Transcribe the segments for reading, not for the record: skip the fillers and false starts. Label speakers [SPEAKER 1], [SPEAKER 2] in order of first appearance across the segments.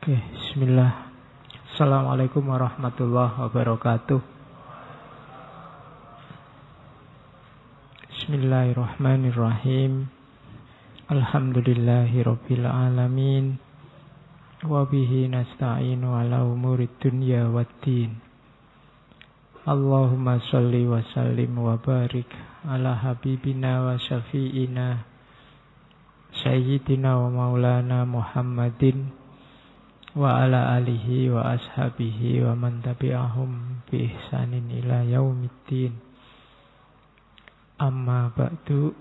[SPEAKER 1] Oke, bismillah. Assalamualaikum warahmatullahi wabarakatuh. Bismillahirrahmanirrahim. Alhamdulillahi rabbil alamin. Wa bihi nasta'inu ala umurid dunya waddin. Allahumma sholli wa sallim wa barik ala habibina wa syafi'ina Sayyidina wa maulana Muhammadin wa ala alihi wa ashabihi wa man tabi'ahum bi ihsanin ila yaumiddin. Amma ba'du.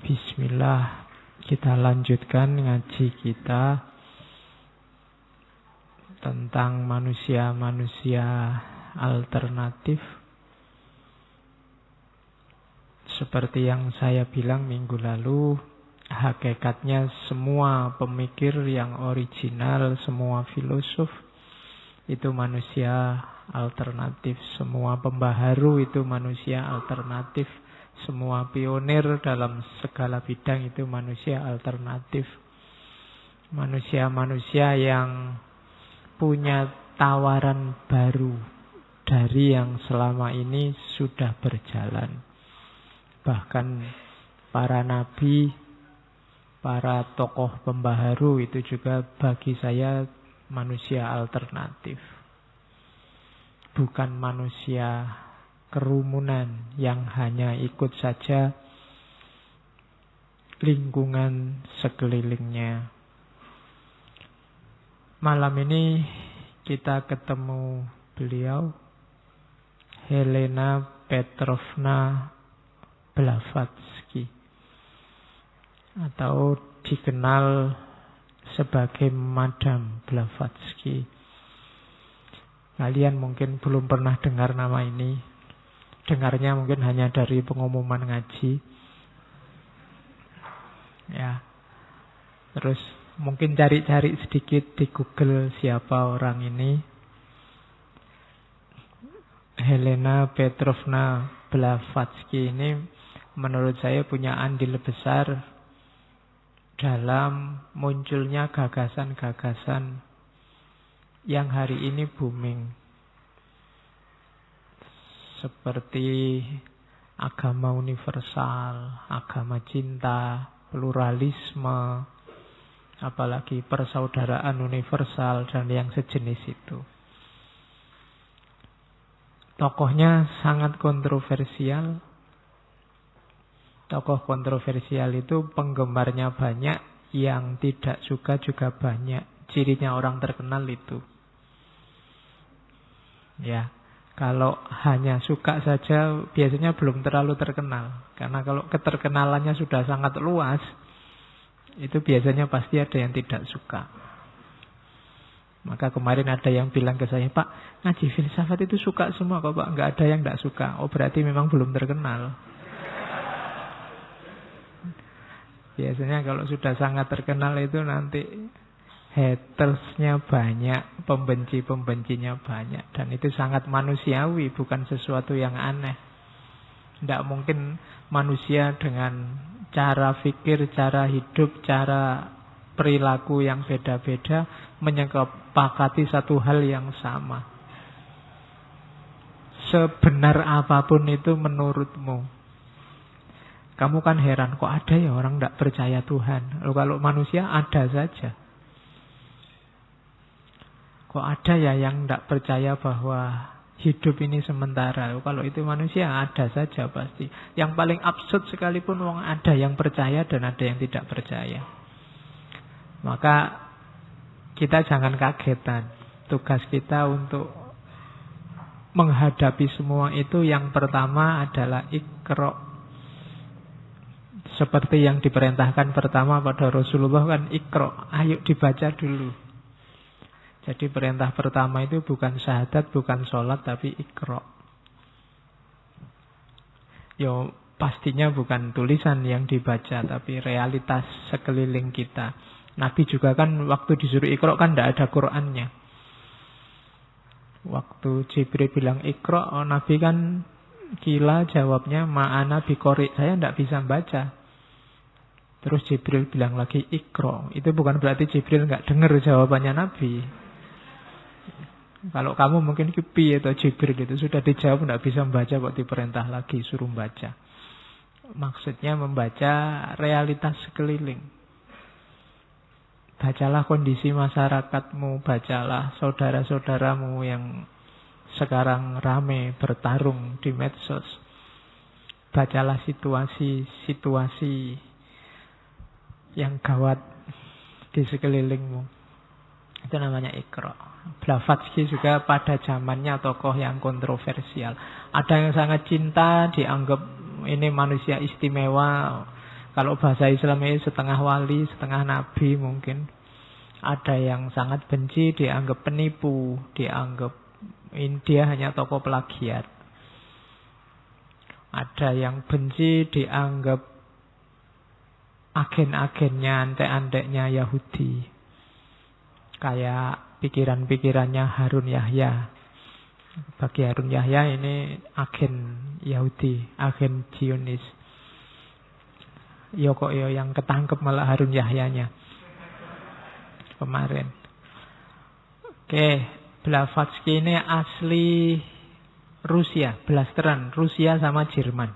[SPEAKER 1] Bismillah. Kita lanjutkan ngaji kita tentang manusia-manusia alternatif. Seperti yang saya bilang minggu lalu, hakikatnya semua pemikir yang original, semua filosof itu manusia alternatif. Semua pembaharu itu manusia alternatif. Semua pionir dalam segala bidang itu manusia alternatif. Manusia-manusia yang punya tawaran baru dari yang selama ini sudah berjalan. Bahkan para nabi, para tokoh pembaharu itu juga bagi saya manusia alternatif. Bukan manusia kerumunan yang hanya ikut saja lingkungan sekelilingnya. Malam ini kita ketemu beliau, Helena Petrovna Blavatsky, atau dikenal sebagai Madame Blavatsky. Kalian mungkin belum pernah dengar nama ini. Dengarnya mungkin hanya dari pengumuman ngaji. Ya. Terus mungkin cari-cari sedikit di Google siapa orang ini. Helena Petrovna Blavatsky ini menurut saya punya andil besar dalam munculnya gagasan-gagasan yang hari ini booming. Seperti agama universal, agama cinta, pluralisme, apalagi persaudaraan universal dan yang sejenis itu. Tokohnya sangat kontroversial. Tokoh kontroversial itu penggemarnya banyak, yang tidak suka juga banyak. Cirinya orang terkenal itu. Ya, kalau hanya suka saja biasanya belum terlalu terkenal. Karena kalau keterkenalannya sudah sangat luas, itu biasanya pasti ada yang tidak suka. Maka kemarin ada yang bilang ke saya, Pak, ngaji filsafat itu suka semua kok Pak, nggak ada yang tidak suka. Oh berarti memang belum terkenal. Biasanya kalau sudah sangat terkenal itu nanti hatersnya banyak, pembenci-pembencinya banyak. Dan itu sangat manusiawi, bukan sesuatu yang aneh. Tidak mungkin manusia dengan cara fikir, cara hidup, cara perilaku yang beda-beda menyepakati satu hal yang sama. Sebenar apapun itu menurutmu. Kamu kan heran, kok ada ya orang tidak percaya Tuhan? Kalau manusia ada saja. Kok ada ya yang tidak percaya bahwa hidup ini sementara? Kalau itu manusia ada saja pasti. Yang paling absurd sekalipun ada yang percaya dan ada yang tidak percaya. Maka kita jangan kagetan. Tugas kita untuk menghadapi semua itu yang pertama adalah Iqra. Seperti yang diperintahkan pertama pada Rasulullah kan Iqra, ayo dibaca dulu. Jadi perintah pertama itu bukan syahadat, bukan sholat, tapi Iqra. Yo, pastinya bukan tulisan yang dibaca, tapi realitas sekeliling kita. Nabi juga kan waktu disuruh Iqra kan tidak ada Qur'annya. Waktu Jibril bilang Iqra, Nabi kan gila jawabnya, ma'ana biqori, saya tidak bisa baca. Terus Jibril bilang lagi Iqra. Itu bukan berarti Jibril nggak dengar jawabannya Nabi. Kalau kamu mungkin kipi atau Jibril itu sudah dijawab, nggak bisa membaca kok diperintah lagi suruh membaca. Maksudnya membaca realitas sekeliling. Bacalah kondisi masyarakatmu, bacalah saudara-saudaramu yang sekarang rame bertarung di medsos. Bacalah situasi-situasi yang gawat di sekelilingmu. Itu namanya Iqra. Blavatsky juga pada zamannya tokoh yang kontroversial. Ada yang sangat cinta, dianggap ini manusia istimewa. Kalau bahasa Islam ini setengah wali, setengah nabi mungkin. Ada yang sangat benci, dianggap penipu, dianggap dia hanya tokoh plagiat. Ada yang benci, dianggap agen-agennya, antek-anteknya Yahudi. Kayak pikiran-pikirannya Harun Yahya. Bagi Harun Yahya ini agen Yahudi, agen Zionis. Kok yang ketangkep malah Harun Yahyanya kemarin. Oke, Blavatsky ini asli Rusia, blasteran Rusia sama Jerman.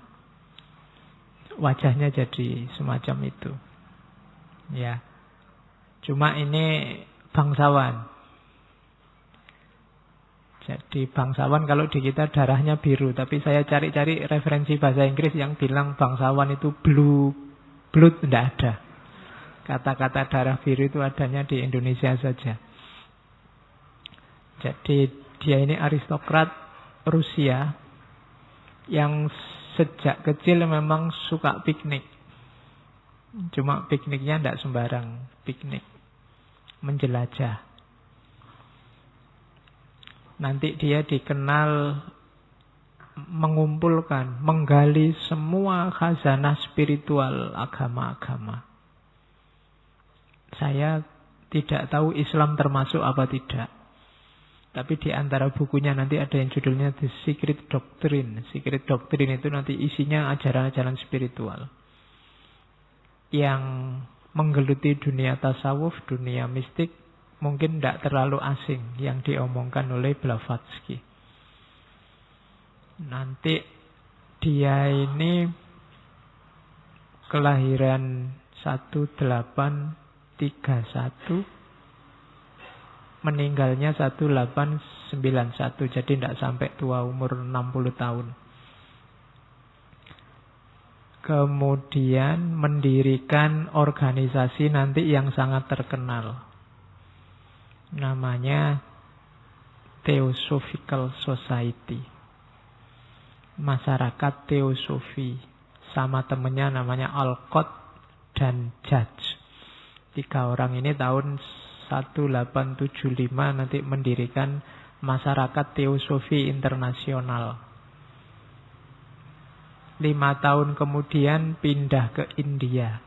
[SPEAKER 1] Wajahnya jadi semacam itu. Ya. Cuma ini bangsawan. Jadi bangsawan kalau di kita darahnya biru. Tapi saya cari-cari referensi bahasa Inggris yang bilang bangsawan itu blue blood, tidak ada. Kata-kata darah biru itu adanya di Indonesia saja. Jadi dia ini aristokrat Rusia yang sejak kecil memang suka piknik. Cuma pikniknya tidak sembarang piknik. Menjelajah. Nanti dia dikenal mengumpulkan, menggali semua khazanah spiritual agama-agama. Saya tidak tahu Islam termasuk apa tidak. Tapi di antara bukunya nanti ada yang judulnya The Secret Doctrine. Secret Doctrine itu nanti isinya ajaran-ajaran spiritual. Yang menggeluti dunia tasawuf, dunia mistik, mungkin tidak terlalu asing yang diomongkan oleh Blavatsky. Nanti dia ini kelahiran 1831, meninggalnya 1891, jadi tidak sampai tua umur 60 tahun. Kemudian mendirikan organisasi nanti yang sangat terkenal. Namanya Theosophical Society. Masyarakat Teosofi. Sama temennya namanya Alcott dan Judge. 3 orang ini tahun 1875 nanti mendirikan Masyarakat Teosofi Internasional. 5 tahun kemudian pindah ke India.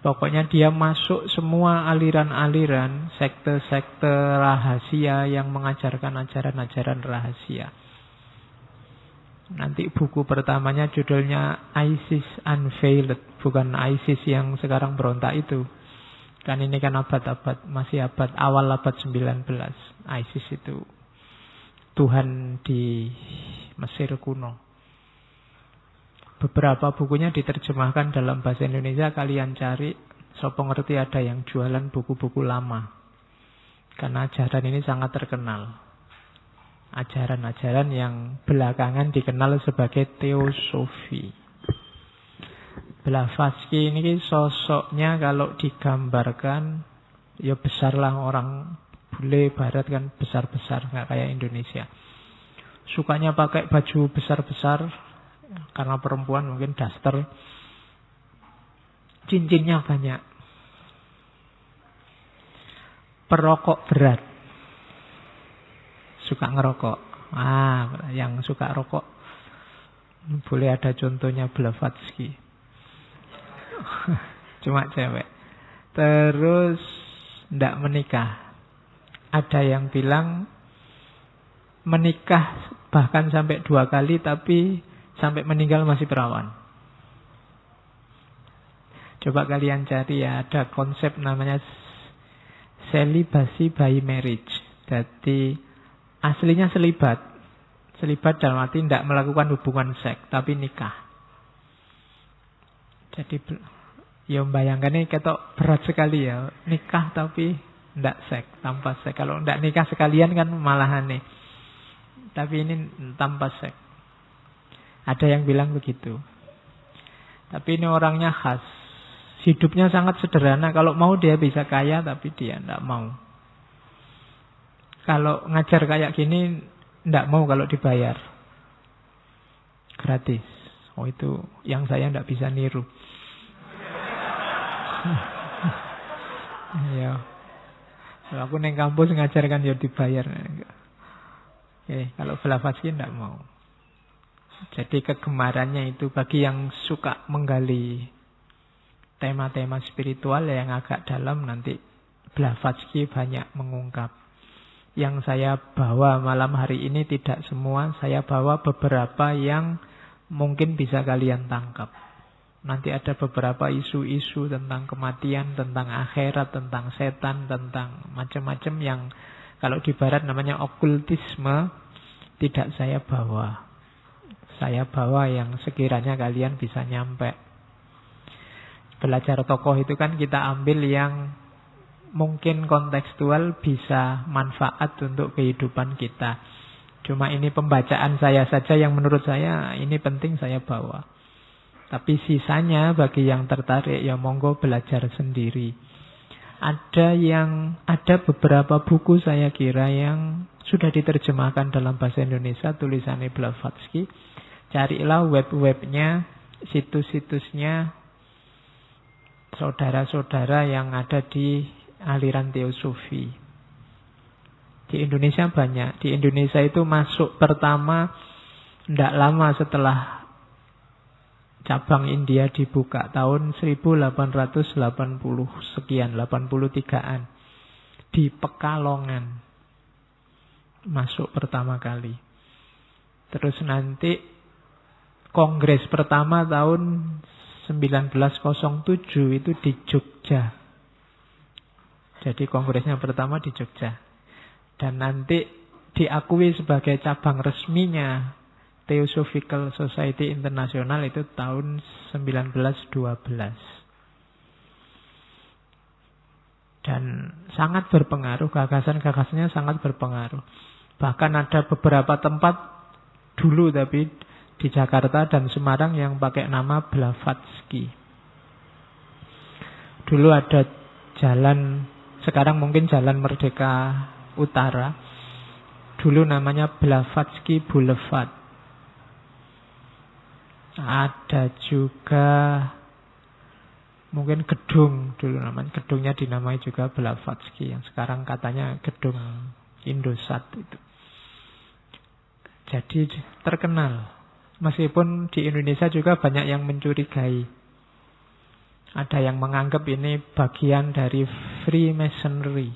[SPEAKER 1] Pokoknya dia masuk semua aliran-aliran, sekte-sekte rahasia yang mengajarkan ajaran-ajaran rahasia. Nanti buku pertamanya judulnya ISIS Unveiled, bukan ISIS yang sekarang berontak itu. Kan ini kan abad-abad, masih awal abad 19. ISIS itu Tuhan di Mesir kuno. Beberapa bukunya diterjemahkan dalam bahasa Indonesia. Kalian cari, sopo ngerti ada yang jualan buku-buku lama. Karena ajaran ini sangat terkenal. Ajaran-ajaran yang belakangan dikenal sebagai teosofi. Blavatsky ini sosoknya kalau digambarkan, ya besarlah, orang bule barat kan besar-besar, nggak kayak Indonesia. Sukanya pakai baju besar-besar, karena perempuan mungkin daster. Cincinnya banyak. Perokok berat. Suka ngerokok. Yang suka rokok boleh ada contohnya Blavatsky. Cuma cewek. Terus tidak menikah. Ada yang bilang menikah bahkan sampai 2 kali, tapi sampai meninggal masih perawan. Coba kalian cari ya, ada konsep namanya celibacy by marriage. Jadi aslinya selibat. Selibat dalam arti tidak melakukan hubungan seks, tapi nikah. Jadi ya bayangkan ini ketok berat sekali ya. Nikah tapi tidak seks, tanpa seks. Kalau tidak nikah sekalian kan malah aneh. Tapi ini tanpa seks. Ada yang bilang begitu. Tapi ini orangnya khas. Hidupnya sangat sederhana. Kalau mau dia bisa kaya, tapi dia tidak mau. Kalau ngajar kayak gini, tidak mau kalau dibayar. Gratis. Oh itu yang saya tidak bisa niru. Ya. Kalau aku neng kampus ngajarkan ya dibayar. Kalau Blavatsky tidak mau. Jadi kegemarannya itu bagi yang suka menggali tema-tema spiritual yang agak dalam, nanti Blavatsky banyak mengungkap. Yang saya bawa malam hari ini tidak semua, saya bawa beberapa yang mungkin bisa kalian tangkap. Nanti ada beberapa isu-isu tentang kematian, tentang akhirat, tentang setan, tentang macam-macam yang kalau di barat namanya okultisme, tidak saya bawa. Saya bawa yang sekiranya kalian bisa nyampe. Belajar tokoh itu kan kita ambil yang mungkin kontekstual, bisa manfaat untuk kehidupan kita. Cuma ini pembacaan saya saja yang menurut saya ini penting saya bawa. Tapi sisanya bagi yang tertarik ya monggo belajar sendiri. Ada beberapa buku saya kira yang sudah diterjemahkan dalam bahasa Indonesia tulisannya Blavatsky. Carilah web-webnya, situs-situsnya saudara-saudara yang ada di aliran teosofi. Di Indonesia banyak. Di Indonesia itu masuk pertama tidak lama setelah cabang India dibuka tahun 1880 sekian, 83-an. Di Pekalongan masuk pertama kali. Terus nanti kongres pertama tahun 1907 itu di Jogja. Jadi kongresnya pertama di Jogja. Dan nanti diakui sebagai cabang resminya Theosophical Society International itu tahun 1912. Dan sangat berpengaruh, gagasan-gagasannya sangat berpengaruh. Bahkan ada beberapa tempat dulu tapi di Jakarta dan Semarang yang pakai nama Blavatsky. Dulu ada jalan, sekarang mungkin Jalan Merdeka Utara. Dulu namanya Blavatsky Boulevard. Ada juga mungkin gedung, dulu namanya gedungnya dinamai juga Blavatsky, yang sekarang katanya gedung Indosat itu. Jadi terkenal. Meskipun di Indonesia juga banyak yang mencurigai. Ada yang menganggap ini bagian dari Freemasonry.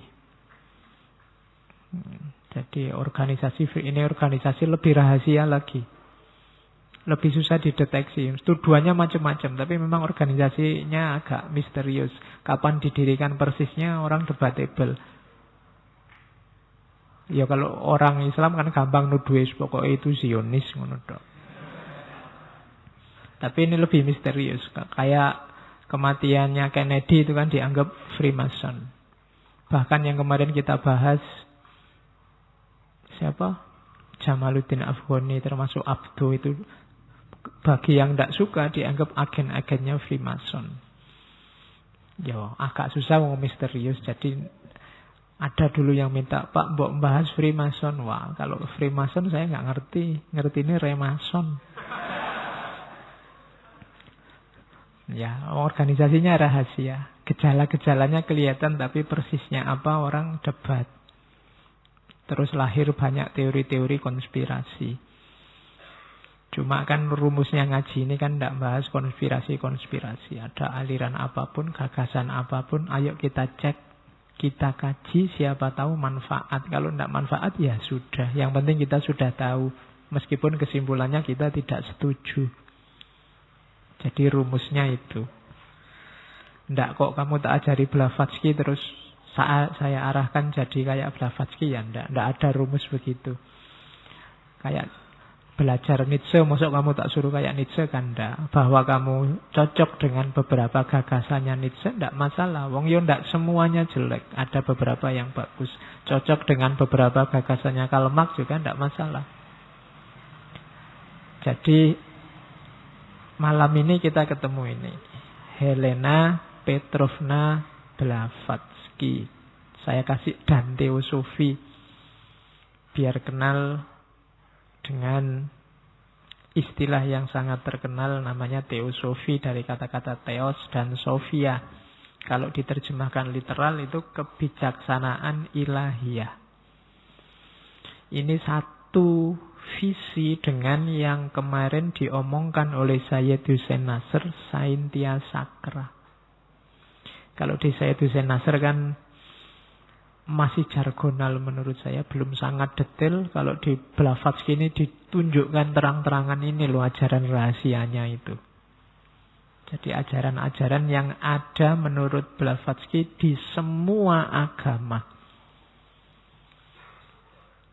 [SPEAKER 1] Jadi ini organisasi lebih rahasia lagi. Lebih susah dideteksi. Tuduhannya macam-macam, tapi memang organisasinya agak misterius. Kapan didirikan persisnya orang debatable. Ya kalau orang Islam kan gampang nuduh pokoknya itu Zionis ngono tok. Tapi ini lebih misterius. Kayak kematiannya Kennedy itu kan dianggap Freemason. Bahkan yang kemarin kita bahas, siapa? Jamaluddin Afghani termasuk Abdo itu, bagi yang tidak suka dianggap agen-agennya Freemason. Ya agak susah mau misterius. Jadi ada dulu yang minta, Pak mbok bahas Freemason. Wah kalau Freemason saya nggak ngerti. Ngerti ini Remason. Ya, organisasinya rahasia. Gejala-gejalanya kelihatan, tapi persisnya apa orang debat. Terus lahir banyak teori-teori konspirasi. Cuma kan rumusnya ngaji ini kan tidak bahas konspirasi-konspirasi. Ada aliran apapun, gagasan apapun, ayo kita cek, kita kaji, siapa tahu manfaat. Kalau tidak manfaat ya sudah. Yang penting kita sudah tahu. Meskipun kesimpulannya kita tidak setuju. Jadi rumusnya itu. Ndak kok kamu tak ajari Blavatsky terus saya arahkan jadi kayak Blavatsky, ya ndak ada rumus begitu. Kayak belajar Nietzsche, masuk kamu tak suruh kayak Nietzsche, kan ndak. Bahwa kamu cocok dengan beberapa gagasannya Nietzsche ndak masalah. Wong yo ndak semuanya jelek, ada beberapa yang bagus. Cocok dengan beberapa gagasannya Karl Marx juga ndak masalah. Jadi malam ini kita ketemu ini, Helena Petrovna Blavatsky. Saya kasih dan teosofi biar kenal dengan istilah yang sangat terkenal namanya teosofi, dari kata-kata theos dan sofia. Kalau diterjemahkan literal itu kebijaksanaan ilahiyah. Ini satu visi dengan yang kemarin diomongkan oleh Sayyid Hussein Nasr, Saintia Sacra. Kalau di Sayyid Hussein Nasr kan masih jargonal menurut saya, belum sangat detail. Kalau di Blavatsky ini ditunjukkan terang-terangan, ini loh ajaran rahasianya itu. Jadi ajaran-ajaran yang ada menurut Blavatsky di semua agama,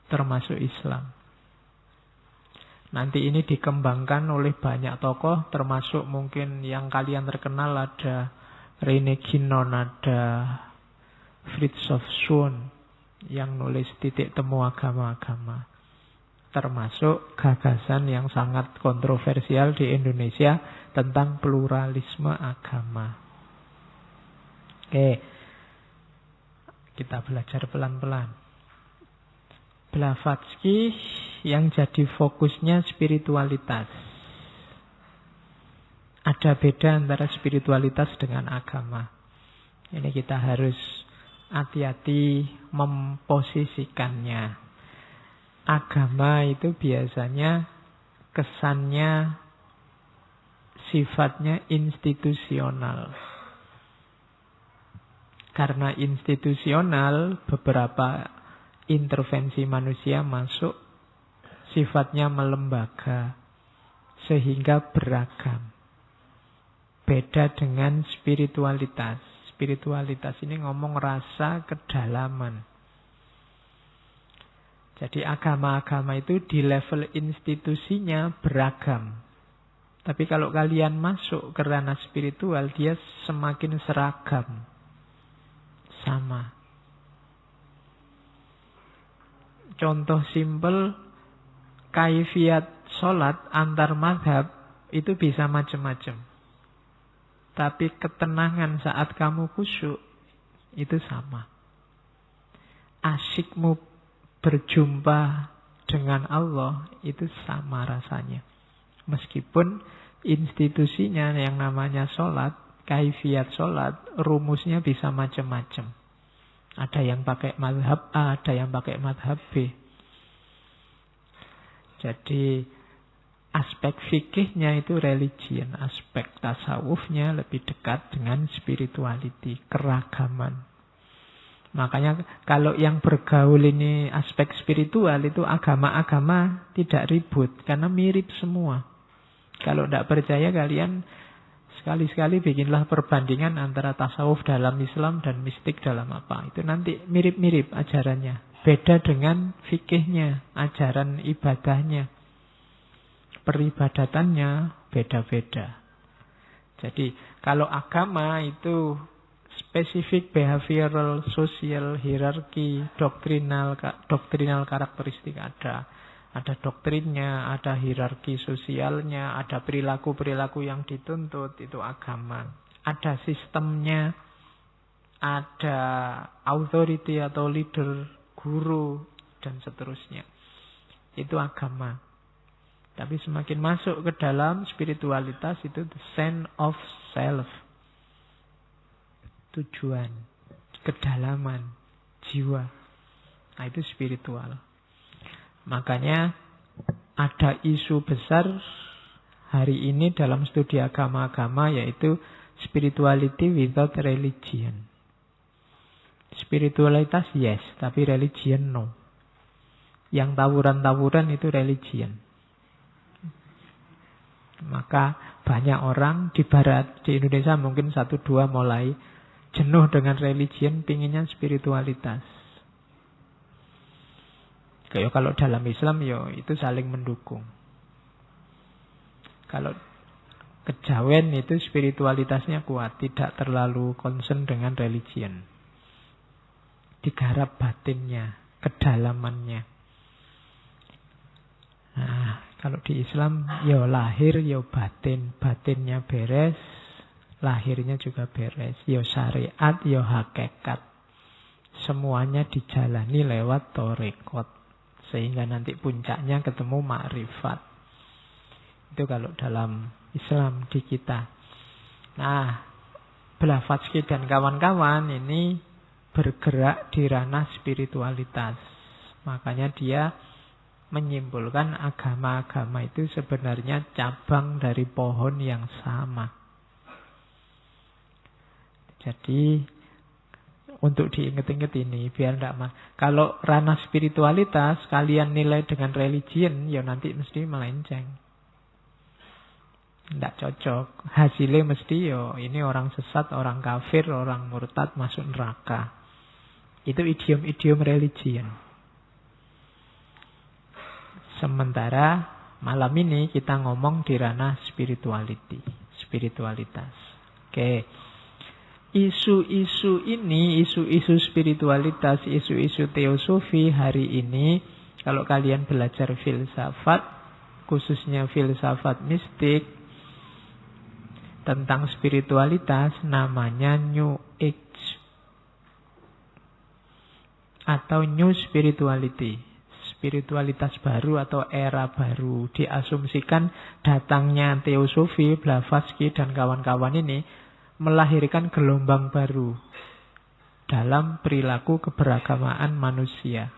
[SPEAKER 1] termasuk Islam. Nanti ini dikembangkan oleh banyak tokoh, termasuk mungkin yang kalian terkenal ada Rene Guénon, ada Fritjof Schuon yang nulis Titik Temu Agama-Agama. Termasuk gagasan yang sangat kontroversial di Indonesia tentang pluralisme agama. Oke, kita belajar pelan-pelan. Blavatsky yang jadi fokusnya spiritualitas. Ada beda antara spiritualitas dengan agama. Ini kita harus hati-hati memposisikannya. Agama itu biasanya kesannya sifatnya institusional. Karena institusional, beberapa intervensi manusia masuk, sifatnya melembaga, sehingga beragam. Beda dengan spiritualitas. Spiritualitas ini ngomong rasa kedalaman. Jadi agama-agama itu di level institusinya beragam. Tapi kalau kalian masuk ke ranah spiritual, dia semakin seragam. Sama. Contoh simpel, kaifiat sholat antar mazhab itu bisa macam-macam. Tapi ketenangan saat kamu khusyuk itu sama. Asyikmu berjumpa dengan Allah itu sama rasanya. Meskipun institusinya yang namanya sholat, kaifiat sholat, rumusnya bisa macam-macam. Ada yang pakai mazhab A, ada yang pakai mazhab B. Jadi aspek fikihnya itu religion, aspek tasawufnya lebih dekat dengan spirituality, keragaman. Makanya kalau yang bergaul ini aspek spiritual itu agama-agama tidak ribut karena mirip semua. Kalau tidak percaya kalian sekali-sekali bikinlah perbandingan antara tasawuf dalam Islam dan mistik dalam apa. Itu nanti mirip-mirip ajarannya. Beda dengan fikihnya, ajaran ibadahnya. Peribadatannya beda-beda. Jadi kalau agama itu spesifik behavioral, sosial, hierarki, doktrinal karakteristik ada. Ada doktrinnya, ada hierarki sosialnya, ada perilaku-perilaku yang dituntut, itu agama. Ada sistemnya, ada authority atau leader, guru, dan seterusnya. Itu agama. Tapi semakin masuk ke dalam spiritualitas itu the sense of self. Tujuan, kedalaman, jiwa. Nah itu spiritual. Makanya ada isu besar hari ini dalam studi agama-agama yaitu spirituality without religion. Spiritualitas yes, tapi religion no. Yang tawuran-tawuran itu religion. Maka banyak orang di barat, di Indonesia mungkin 1-2 mulai jenuh dengan religion, pinginnya spiritualitas. Kayak kalau dalam Islam itu saling mendukung. Kalau kejawen itu spiritualitasnya kuat, tidak terlalu concern dengan religion. Digarap batinnya, kedalamannya. Nah, kalau di Islam lahir batin, batinnya beres, lahirnya juga beres. Syariat, hakikat. Semuanya dijalani lewat thariqat. Sehingga nanti puncaknya ketemu makrifat. Itu kalau dalam Islam di kita. Nah, Blavatsky dan kawan-kawan ini bergerak di ranah spiritualitas. Makanya dia menyimpulkan agama-agama itu sebenarnya cabang dari pohon yang sama. Jadi untuk diinget-inget ini biar tidak kalau ranah spiritualitas kalian nilai dengan religion, nanti mesti melenceng. Tidak cocok. Hasilnya mesti ini orang sesat, orang kafir, orang murtad masuk neraka. Itu idiom-idiom religion. Sementara malam ini kita ngomong di ranah spiritualitas. Oke. Isu-isu ini, isu-isu spiritualitas, isu-isu teosofi hari ini, kalau kalian belajar filsafat, khususnya filsafat mistik, tentang spiritualitas, namanya New Age. Atau New Spirituality. Spiritualitas baru atau era baru. Diasumsikan datangnya teosofi, Blavatsky dan kawan-kawan ini melahirkan gelombang baru dalam perilaku keberagamaan manusia.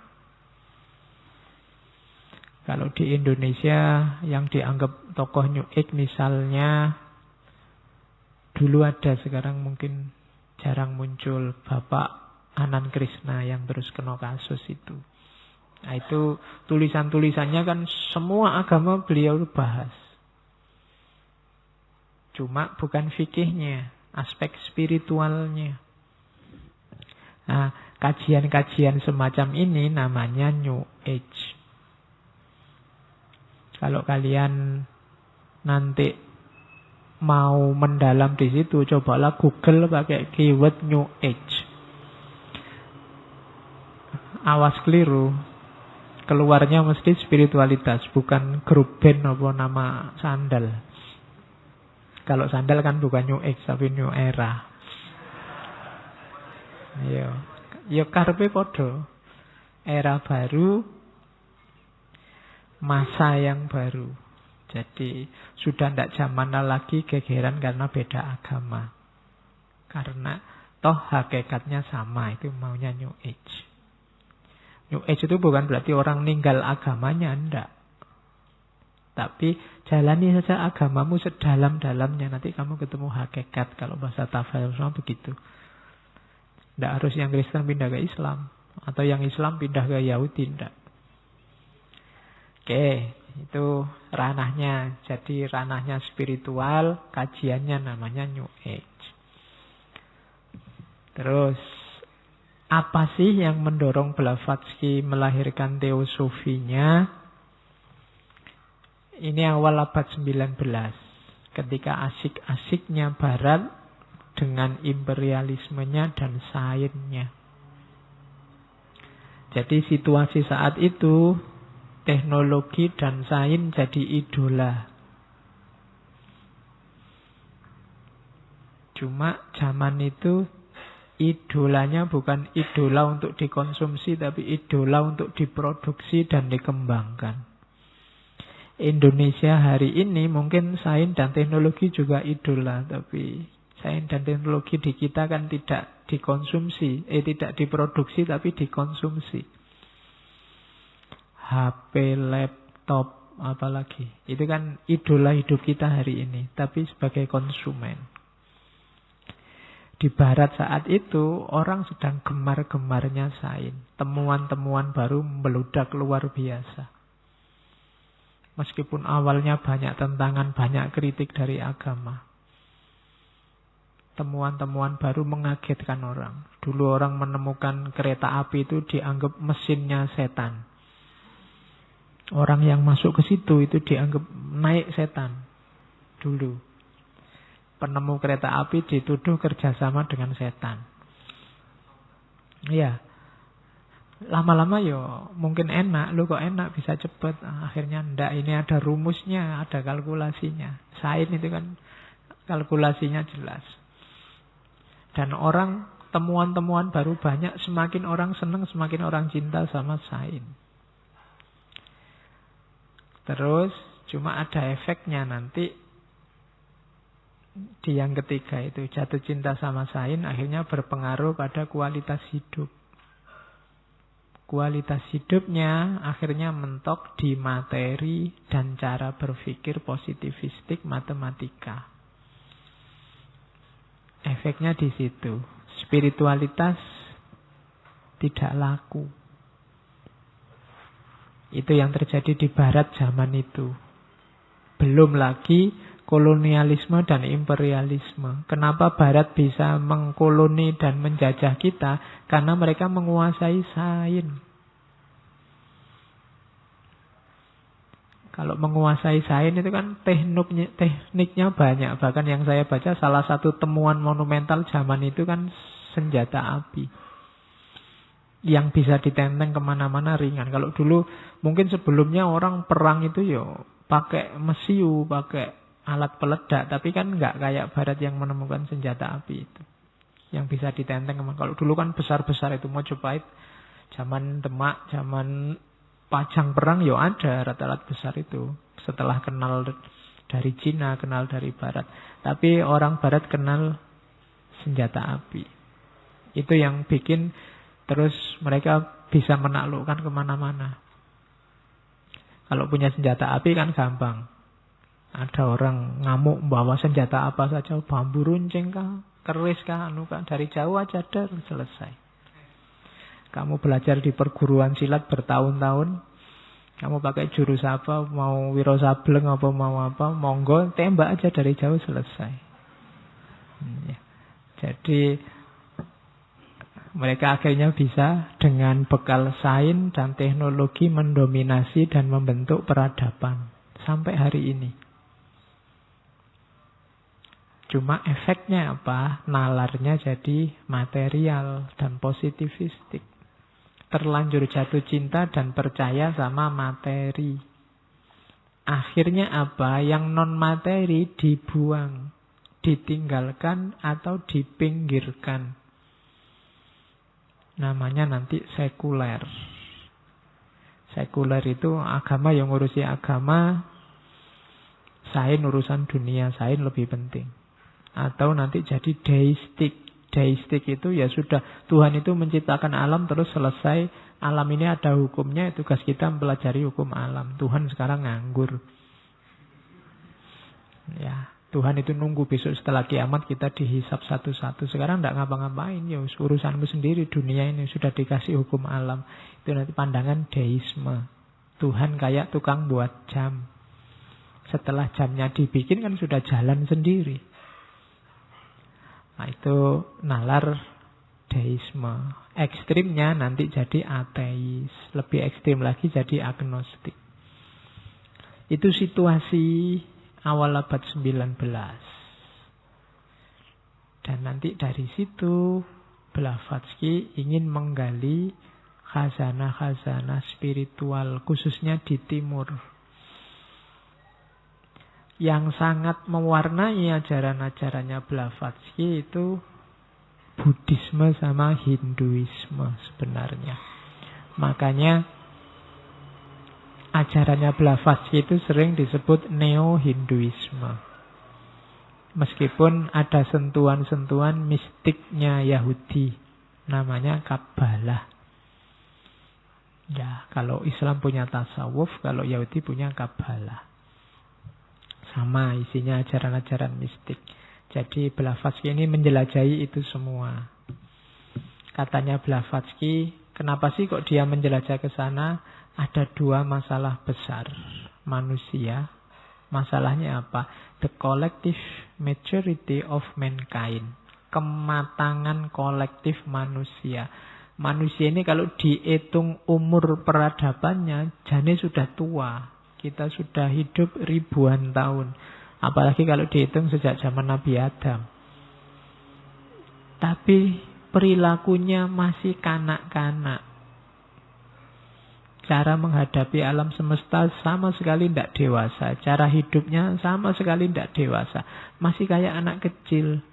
[SPEAKER 1] Kalau di Indonesia yang dianggap tokoh New Age misalnya, dulu ada, sekarang mungkin jarang muncul, Bapak Anand Krishna yang terus kena kasus itu. Nah, itu tulisan-tulisannya kan semua agama beliau bahas. Cuma bukan fikihnya, aspek spiritualnya. Nah, kajian-kajian semacam ini namanya New Age. Kalau kalian nanti mau mendalam di situ, cobalah Google pakai keyword New Age. Awas keliru. Keluarnya mesti spiritualitas, bukan grup band apa nama sandal. Kalau sandal kan bukan New Age, tapi New Era. Ya karepe padha. Era baru, masa yang baru. Jadi sudah tidak zamannya lagi gegeran karena beda agama. Karena toh hakikatnya sama, itu maunya New Age. New Age itu bukan berarti orang ninggal agamanya, enggak. Tapi jalani saja agamamu sedalam-dalamnya, nanti kamu ketemu hakikat. Kalau bahasa Tafsir begitu. Tidak harus yang Kristen pindah ke Islam, atau yang Islam pindah ke Yahudi, enggak. Oke, itu ranahnya. Jadi ranahnya spiritual, kajiannya namanya New Age. Terus, apa sih yang mendorong Blavatsky melahirkan teosofinya? Ini awal abad 19. Ketika asik-asiknya Barat dengan imperialismenya dan sainsnya. Jadi situasi saat itu, teknologi dan sains jadi idola. Cuma zaman itu idolanya bukan idola untuk dikonsumsi, tapi idola untuk diproduksi dan dikembangkan. Indonesia hari ini mungkin sains dan teknologi juga idola, tapi sains dan teknologi di kita kan tidak dikonsumsi, tidak diproduksi tapi dikonsumsi. HP, laptop, apalagi. Itu kan idola hidup kita hari ini, tapi sebagai konsumen. Di Barat saat itu, orang sedang gemar-gemarnya sains. Temuan-temuan baru meludak luar biasa. Meskipun awalnya banyak tentangan, banyak kritik dari agama. Temuan-temuan baru mengagetkan orang. Dulu orang menemukan kereta api itu dianggap mesinnya setan. Orang yang masuk ke situ itu dianggap naik setan. Dulu. Penemu kereta api dituduh kerjasama dengan setan. Iya. Lama-lama yo mungkin enak. Lu kok enak bisa cepet. Akhirnya ndak, ini ada rumusnya, ada kalkulasinya. Sains itu kan kalkulasinya jelas. Dan orang, temuan-temuan baru banyak. Semakin orang senang, semakin orang cinta sama sains. Terus cuma ada efeknya nanti. Di yang ketiga itu, jatuh cinta sama sains akhirnya berpengaruh pada kualitas hidup. Kualitas hidupnya akhirnya mentok di materi dan cara berpikir positivistik matematika. Efeknya di situ. Spiritualitas tidak laku. Itu yang terjadi di barat zaman itu. Belum lagi kolonialisme dan imperialisme. Kenapa barat bisa mengkoloni dan menjajah kita? Karena mereka menguasai sains. Kalau menguasai sains itu kan tekniknya banyak. Bahkan yang saya baca salah satu temuan monumental zaman itu kan senjata api. Yang bisa ditenteng kemana-mana ringan. Kalau dulu mungkin sebelumnya orang perang itu pakai mesiu, pakai alat peledak, tapi kan nggak kayak barat yang menemukan senjata api itu. Yang bisa ditenteng. Kalau dulu kan besar-besar itu, Mojopahit, zaman Demak, zaman Pajang perang, ada alat-alat besar itu. Setelah kenal dari Cina, kenal dari barat. Tapi orang barat kenal senjata api. Itu yang bikin terus mereka bisa menaklukkan kemana-mana. Kalau punya senjata api kan gampang. Ada orang ngamuk bawa senjata apa saja, bambu runcing kah, keris kah, dari jauh aja selesai. Kamu belajar di perguruan silat bertahun-tahun, kamu pakai jurus apa, mau Wiro Sableng apa mau apa, monggo tembak aja dari jauh selesai. Jadi mereka akhirnya bisa dengan bekal sains dan teknologi mendominasi dan membentuk peradaban sampai hari ini. Cuma efeknya apa? Nalarnya jadi material dan positivistik. Terlanjur jatuh cinta dan percaya sama materi. Akhirnya apa? Yang non-materi dibuang, ditinggalkan atau dipinggirkan. Namanya nanti sekuler. Sekuler itu agama yang ngurusi agama, sains urusan dunia, sains lebih penting. Atau nanti jadi deistik. Deistik itu ya sudah, Tuhan itu menciptakan alam terus selesai. Alam ini ada hukumnya, tugas kita mempelajari hukum alam. Tuhan sekarang nganggur. Ya, Tuhan itu nunggu besok setelah kiamat kita dihisap satu-satu. Sekarang tidak ngapa-ngapain, ya urusanmu sendiri, dunia ini sudah dikasih hukum alam. Itu nanti pandangan deisme. Tuhan kayak tukang buat jam. Setelah jamnya dibikin kan sudah jalan sendiri. Nah itu nalar deisme. Ekstrimnya nanti jadi ateis. Lebih ekstrim lagi jadi agnostik. Itu situasi awal abad 19. Dan nanti dari situ Blavatsky ingin menggali khazanah-khazanah spiritual, khususnya di timur. Yang sangat mewarnai ajaran-ajarannya Blavatsky itu Buddhisme sama Hinduisme sebenarnya. Makanya ajarannya Blavatsky itu sering disebut Neo-Hinduisme. Meskipun ada sentuhan-sentuhan mistiknya Yahudi, namanya Kabbalah. Ya, kalau Islam punya tasawuf, kalau Yahudi punya Kabbalah. Sama isinya ajaran-ajaran mistik. Jadi Blavatsky ini menjelajahi itu semua. Katanya Blavatsky, kenapa sih kok dia menjelajah ke sana? Ada dua masalah besar. manusia. Masalahnya apa? The collective maturity of mankind. Kematangan kolektif manusia. Manusia ini kalau dihitung umur peradabannya, jane sudah tua. Kita sudah hidup ribuan tahun. Apalagi kalau dihitung sejak zaman Nabi Adam. Tapi perilakunya masih kanak-kanak. Cara menghadapi alam semesta sama sekali tidak dewasa. Cara hidupnya sama sekali tidak dewasa. Masih kayak anak kecil.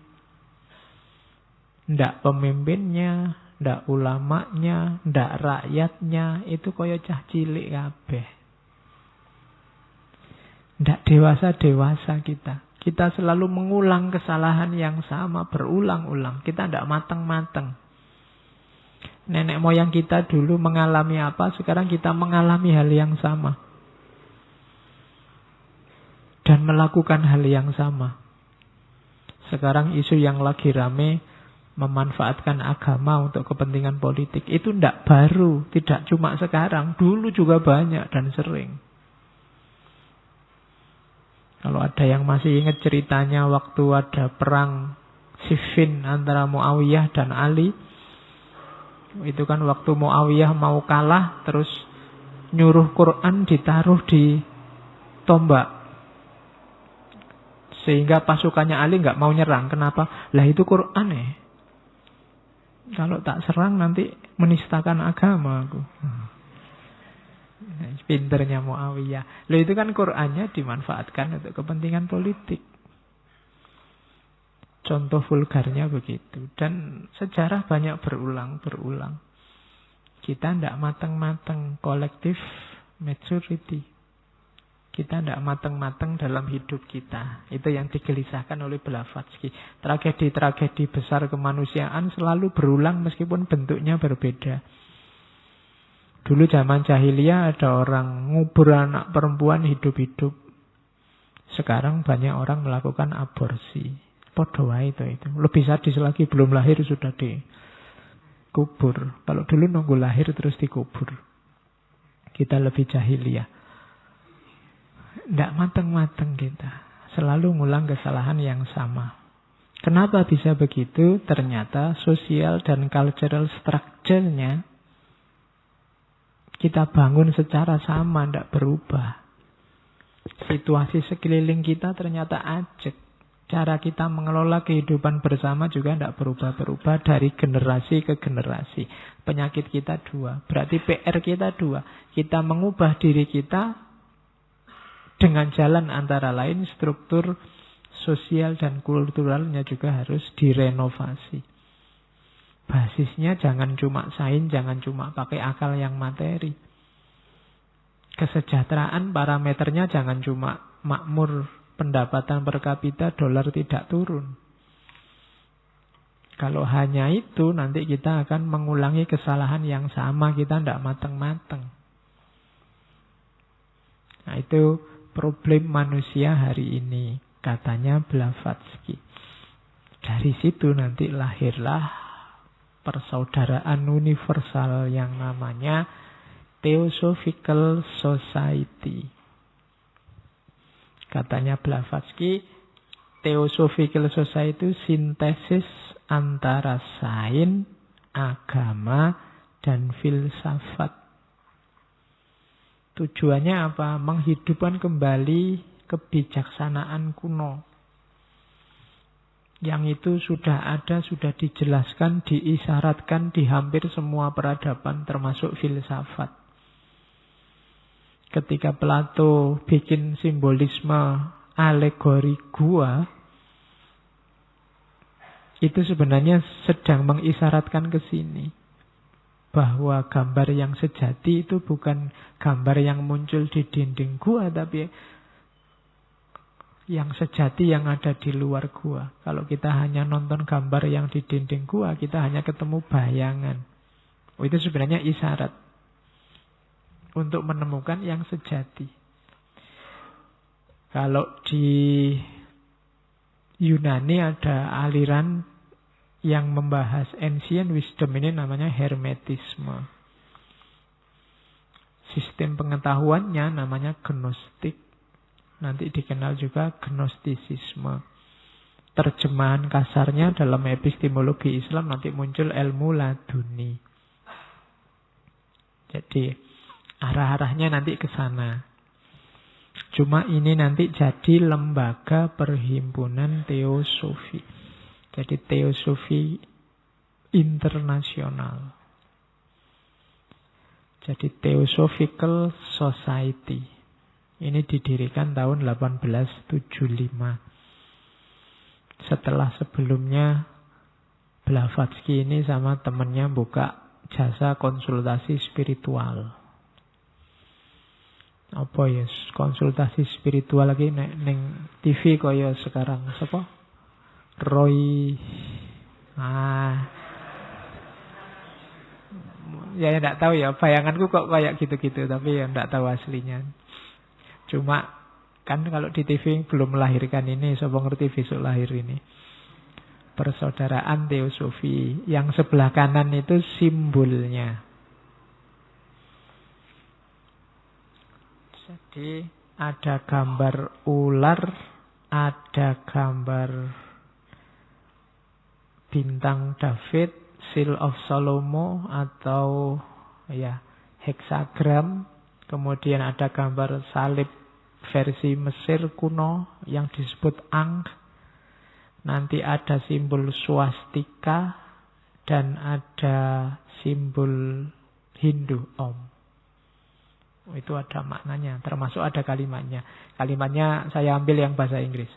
[SPEAKER 1] Tidak pemimpinnya, tidak ulamanya, tidak rakyatnya. Itu kaya cah cilik kabeh. Tidak dewasa-dewasa kita. Kita selalu mengulang kesalahan yang sama berulang-ulang. Kita tidak matang-matang. Nenek moyang kita dulu mengalami apa, sekarang kita mengalami hal yang sama. Dan melakukan hal yang sama. Sekarang isu yang lagi rame, memanfaatkan agama untuk kepentingan politik. Itu tidak baru, tidak cuma sekarang. Dulu juga banyak dan sering. Kalau ada yang masih ingat ceritanya waktu ada perang Siffin antara Muawiyah dan Ali. Itu kan waktu Muawiyah mau kalah, terus nyuruh Quran ditaruh di tombak. Sehingga pasukannya Ali nggak mau nyerang. Kenapa? Lah itu Quran ya. Kalau tak serang nanti menistakan agama aku. Pinternya Muawiyah. Lah itu kan Qurannya dimanfaatkan untuk kepentingan politik. Contoh vulgarnya begitu. Dan sejarah banyak berulang. Kita tidak matang-matang. Collective maturity. Kita tidak matang-matang dalam hidup kita. Itu yang digelisahkan oleh Blavatsky. Tragedi-tragedi besar kemanusiaan selalu berulang meskipun bentuknya berbeda. Dulu zaman jahiliyah ada orang ngubur anak perempuan hidup-hidup. Sekarang banyak orang melakukan aborsi. Podo wae itu. Lebih sadis lagi, belum lahir sudah dikubur. Kalau dulu nunggu lahir terus dikubur. Kita lebih jahiliyah. Tidak matang-matang kita. Selalu ngulang kesalahan yang sama. Kenapa bisa begitu? Ternyata sosial dan cultural structure-nya kita bangun secara sama, tidak berubah. Situasi sekeliling kita ternyata ajak. Cara kita mengelola kehidupan bersama juga tidak berubah-berubah dari generasi ke generasi. Penyakit kita dua. Berarti PR kita dua. Kita mengubah diri kita dengan jalan antara lain struktur sosial dan kulturalnya juga harus direnovasi. Basisnya jangan cuma sains, jangan cuma pakai akal yang materi. Kesejahteraan parameternya jangan cuma makmur, pendapatan per kapita, dolar tidak turun. Kalau hanya itu, nanti kita akan mengulangi kesalahan yang sama. Kita tidak matang-matang. Nah, itu problem manusia hari ini, katanya Blavatsky. Dari situ nanti lahirlah persaudaraan universal yang namanya Theosophical Society. Katanya Blavatsky, Theosophical Society itu sintesis antara sains, agama, dan filsafat. Tujuannya apa? Menghidupkan kembali kebijaksanaan kuno. Yang itu sudah ada, sudah dijelaskan, diisyaratkan di hampir semua peradaban termasuk filsafat. Ketika Plato bikin simbolisme alegori gua, itu sebenarnya sedang mengisyaratkan ke sini. Bahwa gambar yang sejati itu bukan gambar yang muncul di dinding gua, tapi yang sejati yang ada di luar gua. Kalau kita hanya nonton gambar yang di dinding gua, kita hanya ketemu bayangan. Itu sebenarnya isyarat untuk menemukan yang sejati. Kalau di Yunani ada aliran yang membahas ancient wisdom, ini namanya Hermetisme. Sistem pengetahuannya namanya gnostik. Nanti dikenal juga gnostisisme. Terjemahan kasarnya dalam epistemologi Islam nanti muncul ilmu laduni. Jadi arah-arahnya nanti ke sana. Cuma ini nanti jadi lembaga perhimpunan teosofi. Jadi teosofi internasional. Jadi Theosophical Society. Ini didirikan tahun 1875. Setelah sebelumnya Blavatsky ini sama temennya buka jasa konsultasi spiritual. Apa ya konsultasi spiritual lagi neng TV kaya sekarang siapa? Roy. Ya enggak tahu ya, bayanganku kok kayak gitu-gitu, tapi ya enggak tahu aslinya. Cuma kan kalau di TV belum melahirkan ini, siapa ngerti besok lahir ini. Persaudaraan Teosofi. Yang sebelah kanan itu simbolnya. Jadi ada gambar ular, ada gambar bintang David, Seal of Salomo atau ya heksagram, kemudian ada gambar salib versi Mesir kuno yang disebut Ankh. Nanti ada simbol swastika dan ada simbol Hindu Om. Itu ada maknanya, termasuk ada kalimatnya. Kalimatnya saya ambil yang bahasa Inggris.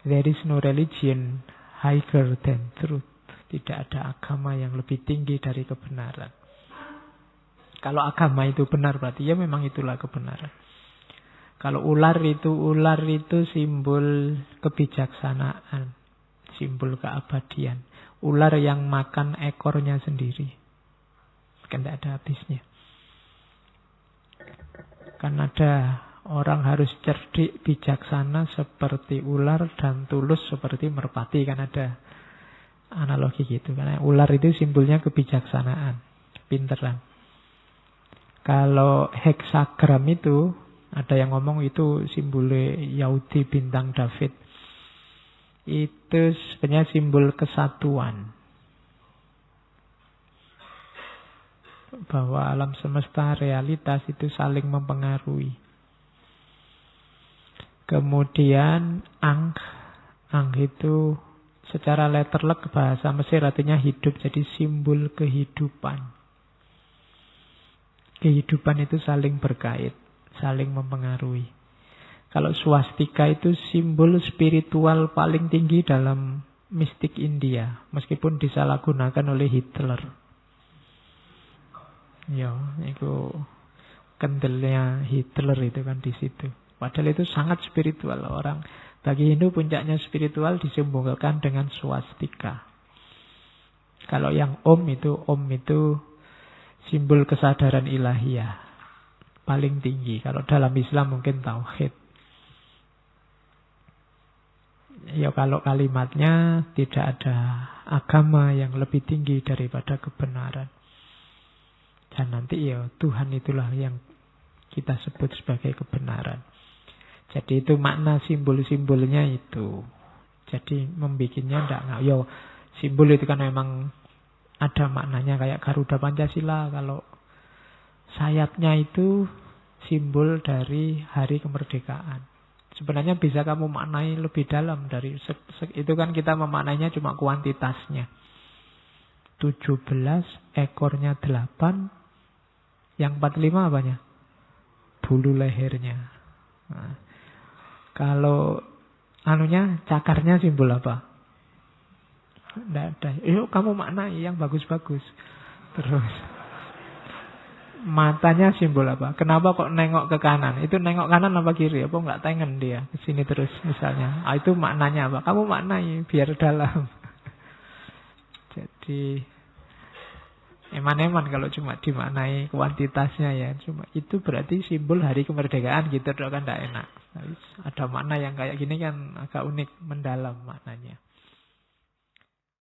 [SPEAKER 1] There is no religion higher than truth. Tidak ada agama yang lebih tinggi dari kebenaran. Kalau agama itu benar berarti ya memang itulah kebenaran. Kalau ular itu simbol kebijaksanaan, simbol keabadian. Ular yang makan ekornya sendiri. Kan tidak ada habisnya. Kan ada orang harus cerdik, bijaksana seperti ular dan tulus seperti merpati. Kan ada analogi gitu. Karena ular itu simbolnya kebijaksanaan, pinteran. Kalau heksagram itu, ada yang ngomong itu simbolnya Yahudi bintang David. Itu sebenarnya simbol kesatuan. Bahwa alam semesta realitas itu saling mempengaruhi. Kemudian Ankh itu secara letterlek bahasa Mesir artinya hidup, jadi simbol kehidupan. Kehidupan itu saling berkait, saling mempengaruhi. Kalau swastika itu simbol spiritual paling tinggi dalam mistik India, meskipun disalahgunakan oleh Hitler. Ya, itu kendelnya Hitler itu kan di situ. Padahal itu sangat spiritual. Orang bagi Hindu puncaknya spiritual disimbolkan dengan swastika. Kalau yang Om itu simbol kesadaran ilahiyah paling tinggi. Kalau dalam Islam mungkin tauhid. Ya kalau kalimatnya tidak ada agama yang lebih tinggi daripada kebenaran. Dan nanti ya Tuhan itulah yang kita sebut sebagai kebenaran. Jadi itu makna simbol-simbolnya itu. Jadi membikinnya enggak. Ya simbol itu kan memang ada maknanya kayak Garuda Pancasila. Kalau sayapnya itu simbol dari hari kemerdekaan. Sebenarnya bisa kamu maknai lebih dalam dari itu kan kita memaknainya cuma kuantitasnya. 17, ekornya 8, yang 45 apanya? Bulu lehernya. Nah, kalau anunya cakarnya simbol apa? Tidak ada. Yuk kamu maknai yang bagus-bagus. Terus matanya simbol apa? Kenapa kok nengok ke kanan? Itu nengok kanan apa kiri? Apa nggak tengen dia ke sini terus misalnya? Itu maknanya apa? Kamu maknai biar dalam. Jadi eman-eman kalau cuma dimaknai kuantitasnya ya. Cuma itu berarti simbol hari kemerdekaan gitu kan tidak enak. Ada makna yang kayak gini kan agak unik, mendalam maknanya.